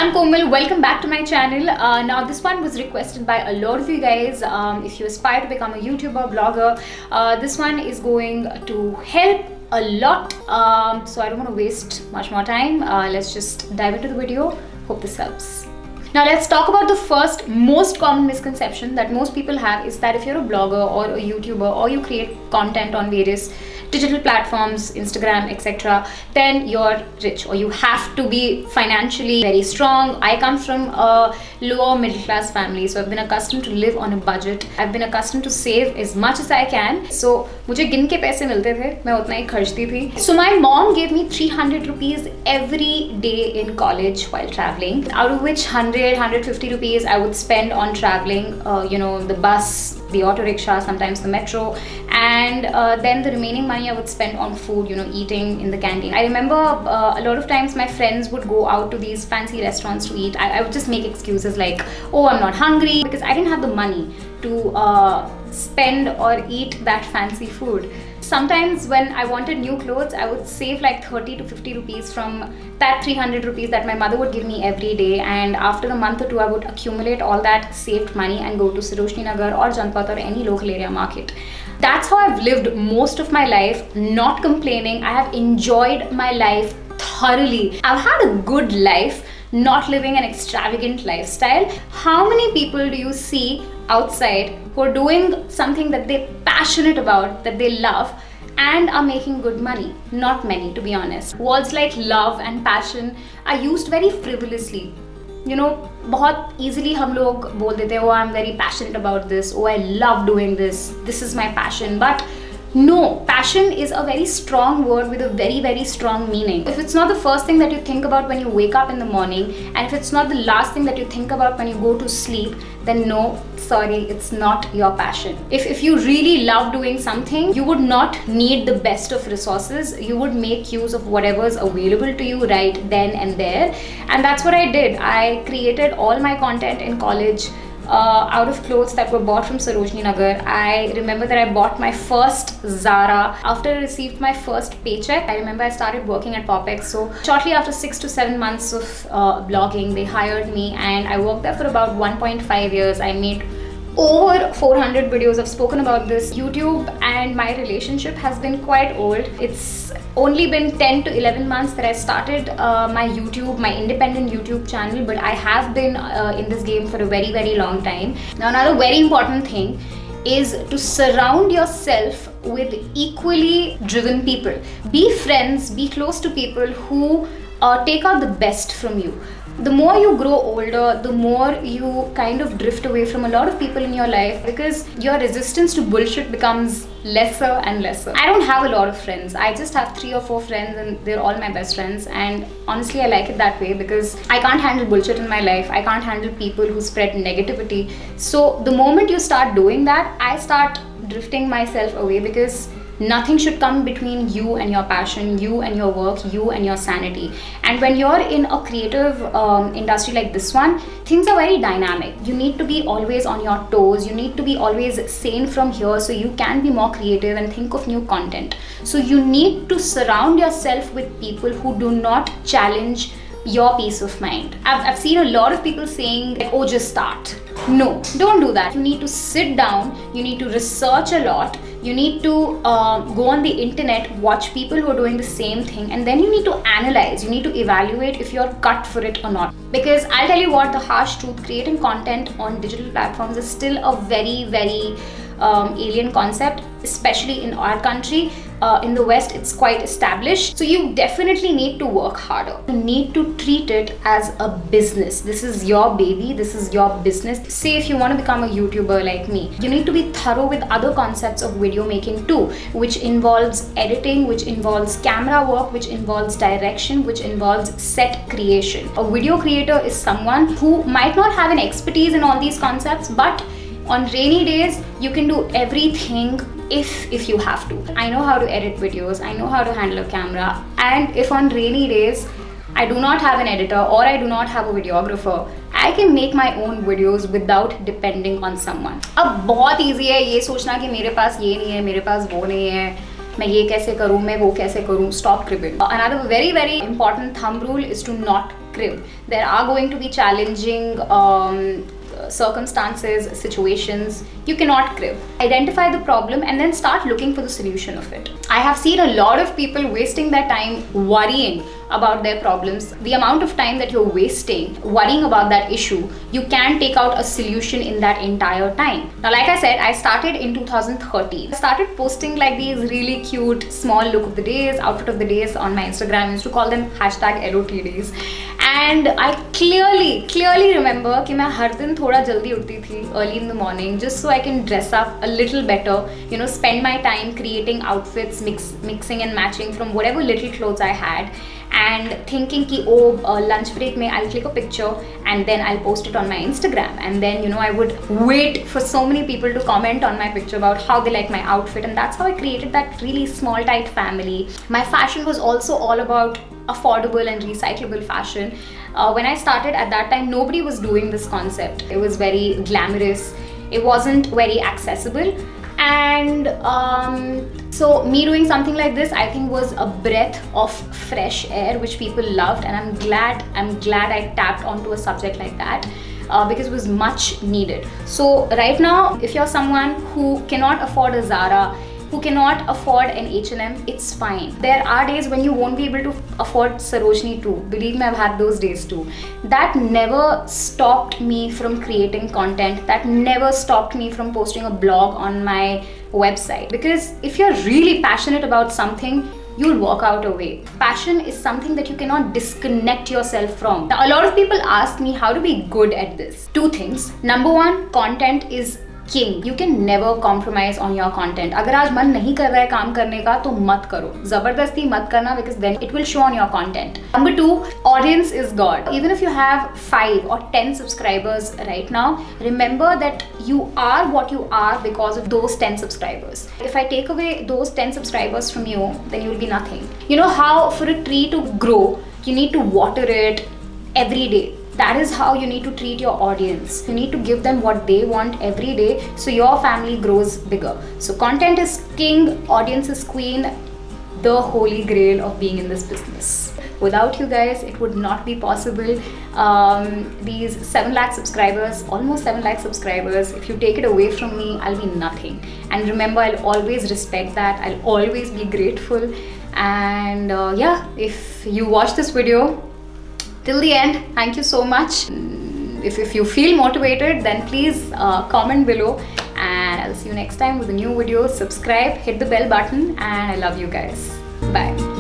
I'm Komal, welcome back to my channel. Now this one was requested by a lot of you guys. If you aspire to become a YouTuber, blogger, this one is going to help a lot. So I don't want to waste much more time. Let's just dive into the video. Hope this helps. Now let's talk about the first most common misconception that most people have is that if you're a blogger or a YouTuber or you create content on various digital platforms, Instagram, etc., then you're rich or you have to be financially very strong. I come from a lower middle class family, so I've been accustomed to live on a budget. I've been accustomed to save as much as I can. So मुझे गिन के पैसे मिलते थे, मैं उतना ही खर्चती थी. So my mom gave me 300 rupees every day in college while traveling, out of which 150 rupees I would spend on traveling, the bus, the auto rickshaw, sometimes the metro, and then the remaining money I would spend on food, eating in the canteen. I remember a lot of times my friends would go out to these fancy restaurants to eat. I would just make excuses like, oh, I'm not hungry, because I didn't have the money to spend or eat that fancy food. Sometimes when I wanted new clothes, I would save like 30 to 50 rupees from that 300 rupees that my mother would give me every day, and after a month or two I would accumulate all that saved money and go to Sarojini Nagar or Janpat or any local area market. That's how I've lived most of my life, not complaining. I have enjoyed my life thoroughly. I've had a good life, not living an extravagant lifestyle. How many people do you see outside who are doing something that they're passionate about, that they love, and are making good money? Not many, to be honest. Words like love and passion are used very frivolously. बहुत easily हम लोग बोल देते हैं, oh, I'm very passionate about this, oh, I love doing this is my passion. But no, passion is a very strong word with a very, very strong meaning. If it's not the first thing that you think about when you wake up in the morning, and if it's not the last thing that you think about when you go to sleep, then no, sorry, it's not your passion. If you really love doing something, you would not need the best of resources. You would make use of whatever's available to you right then and there. And that's what I did. I created all my content in college out of clothes that were bought from Sarojini Nagar. I remember that I bought my first Zara after I received my first paycheck. I remember I started working at Popex. So shortly after 6 to 7 months of blogging, they hired me, and I worked there for about 1.5 years. I made over 400 videos. I've spoken about this. YouTube and my relationship has been quite old. It's only been 10 to 11 months that I started my independent YouTube channel, but I have been in this game for a very, very long time. Now, another very important thing is to surround yourself with equally driven people. Be friends, be close to people who take out the best from you. The more you grow older, the more you kind of drift away from a lot of people in your life, because your resistance to bullshit becomes lesser and lesser. I don't have a lot of friends. I just have 3 or 4 friends, and they're all my best friends. And honestly, I like it that way because I can't handle bullshit in my life. I can't handle people who spread negativity. So the moment you start doing that, I start drifting myself away, because nothing should come between you and your passion, you and your work, you and your sanity. And when you're in a creative industry like this one, things are very dynamic. You need to be always on your toes. You need to be always sane from here so you can be more creative and think of new content. So you need to surround yourself with people who do not challenge your peace of mind. I've seen a lot of people saying, like, oh, just start. No, don't do that. You need to sit down, you need to research a lot, you need to go on the internet, watch people who are doing the same thing, and then you need to analyze, you need to evaluate if you're cut for it or not. Because I'll tell you what, the harsh truth, creating content on digital platforms is still a very, very alien concept, especially in our country. In the West, it's quite established. So you definitely need to work harder. You need to treat it as a business. This is your baby. This is your business. Say if you want to become a YouTuber like me, you need to be thorough with other concepts of video making too, which involves editing, which involves camera work, which involves direction, which involves set creation. A video creator is someone who might not have an expertise in all these concepts, but on rainy days, you can do everything if you have to. I know how to edit videos, I know how to handle a camera, and if on rainy days I do not have an editor or I do not have a videographer, I can make my own videos without depending on someone. अब बहुत easy है ये सोचना कि मेरे पास ये नहीं है, मेरे पास वो नहीं है, मैं ये कैसे करूँ, मैं वो कैसे करूँ. Stop cribbing. Another very, very important thumb rule is to not crib. There are going to be challenging circumstances, situations. You cannot crib. Identify the problem and then start looking for the solution of it. I have seen a lot of people wasting their time worrying about their problems. The amount of time that you're wasting worrying about that issue, you can take out a solution in that entire time. Now, like I said, I started in 2013. I started posting like these really cute small look of the days, outfit of the days on my Instagram. I used to call them #LOTDs. And I clearly remember कि मैं हर दिन थोड़ा जल्दी उठती थी early in the morning just so I can dress up a little better, you know, spend my time creating outfits, mixing and matching from whatever little clothes I had, and thinking ki lunch break mein I'll click a picture and then I'll post it on my Instagram, and then, you know, I would wait for so many people to comment on my picture about how they like my outfit, and that's how I created that really small tight family. My fashion was also all about affordable and recyclable fashion. When I started at that time, nobody was doing this concept. It was very glamorous. It wasn't very accessible. And so me doing something like this, I think, was a breath of fresh air which people loved, and I'm glad I tapped onto a subject like that. Because it was much needed. So right now, if you're someone who cannot afford a Zara, who cannot afford an H&M, it's fine. There are days when you won't be able to afford Sarojini too. Believe me, I've had those days too. That never stopped me from creating content. That never stopped me from posting a blog on my website. Because if you're really passionate about something, you'll work out a way. Passion is something that you cannot disconnect yourself from. Now, a lot of people ask me how to be good at this. Two things. Number one, content is king. You can never compromise on your content. अगर आज मन नहीं कर रहा है काम करने का तो मत करो, जबरदस्ती मत करना, because then it will show on your content. Number two, audience is God. Even if you have 5 or 10 subscribers right now, remember that you are what you are because of those 10 subscribers. If I take away those 10 subscribers from you, then you will be nothing. You know how for a tree to grow, you need to water it every day. That is how you need to treat your audience. You need to give them what they want every day so your family grows bigger. So content is king, audience is queen, the holy grail of being in this business. Without you guys, it would not be possible. These 7 lakh subscribers, almost 7 lakh subscribers, if you take it away from me, I'll be nothing. And remember, I'll always respect that. I'll always be grateful. And yeah, if you watch this video till the end, thank you so much. If you feel motivated, then please comment below, and I'll see you next time with a new video. Subscribe, hit the bell button, and I love you guys. Bye.